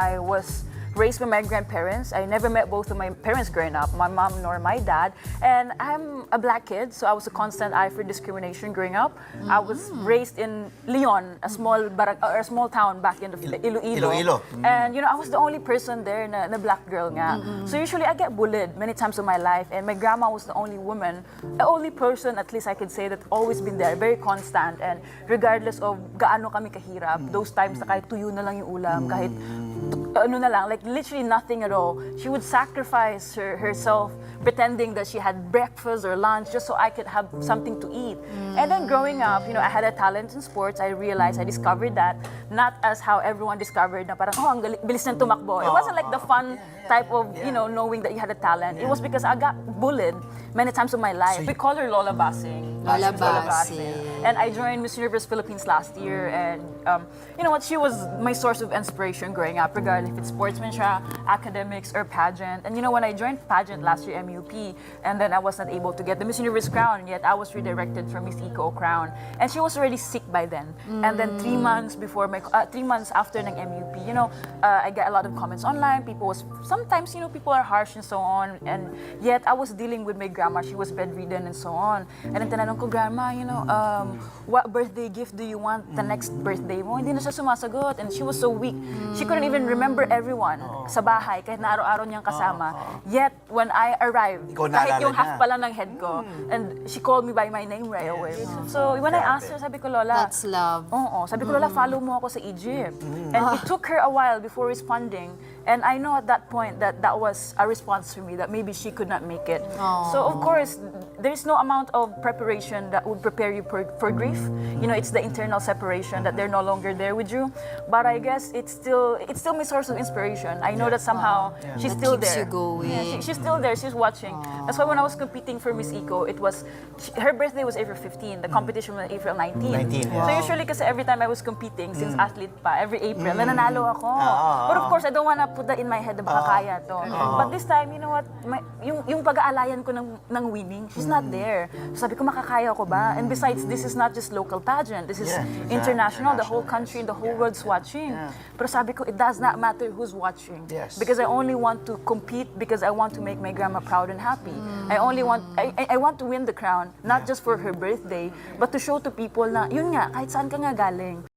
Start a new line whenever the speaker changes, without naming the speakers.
I was raised by my grandparents. I never met both of my parents growing up, my mom nor my dad. And I'm a black kid, so I was a constant eye for discrimination growing up. I was raised in Leon, a small town back in the Iloilo. And I was the only person there na black girl nga. So usually I get bullied many times in my life, and my grandma was the only woman, the only person at least I could say that always been there, very constant. And regardless of gaano kami kahirap, those times na kahit tuyo na lang yung ulam, kahit ano na lang, like literally nothing at all. She would sacrifice herself pretending that she had breakfast or lunch just so I could have something to eat. And then growing up, I had a talent in sports. I realized, I discovered that, not as how everyone discovered na parang, ang bilis ng tumakbo. It wasn't like the fun type of, knowing that you had a talent. It was because I got bullied many times in my life. We call her Lola Basing.
Lola Basing.
And I joined Miss Universe Philippines last year, and you know what, she was my source of inspiration growing up, regardless if it's sportsmanship, academics, or pageant. And when I joined pageant last year, MUP, and then I was not able to get the Miss Universe crown, yet I was redirected for Miss Eco crown. And she was already sick by then. And then 3 months before 3 months after ng MUP, I got a lot of comments online. Sometimes people are harsh and so on. And yet I was dealing with my grandma. She was bedridden and so on. And then tinanong ko, grandma, what birthday gift do you want the next birthday mo? Hindi na siya sumasagot. And she was so weak. She couldn't even remember everyone sa bahay, kahit na araw-araw niyang kasama. Yet, when I arrived, kahit yung half pala ng head ko, and she called me by my name right away. So, when I asked her, sabi ko, Lola,
that's love.
Oo, sabi ko, Lola, follow mo ako sa Egypt. And it took her a while before responding. And I know at that point that was a response for me, that maybe she could not make it. So, of course, there's no amount of preparation that would prepare you for grief. It's the internal separation that they're no longer there with you. But I guess it's still my source of inspiration. I know that somehow she's still
keeps
there.
you going.
Yeah, she's still there. She's watching. That's why when I was competing for Miss Eco, her birthday was April 15. The competition was April 19. So usually, kasi every time I was competing, since athlete pa, every April, nananalo ako. But of course, I don't wanna put that in my head na baka kaya to. But this time, you know what? Yung pag-aalayan ko ng winning, she's not there. So sabi ko, makakaya ko ba? And besides, this is not just local pageant. This is international. The whole country and the whole world's watching. Pero sabi ko, it does not matter who's watching. Because I only want to compete because I want to make my grandma proud and happy. I want to win the crown, not just for her birthday, but to show to people na, yun nga, kahit saan ka nga galing.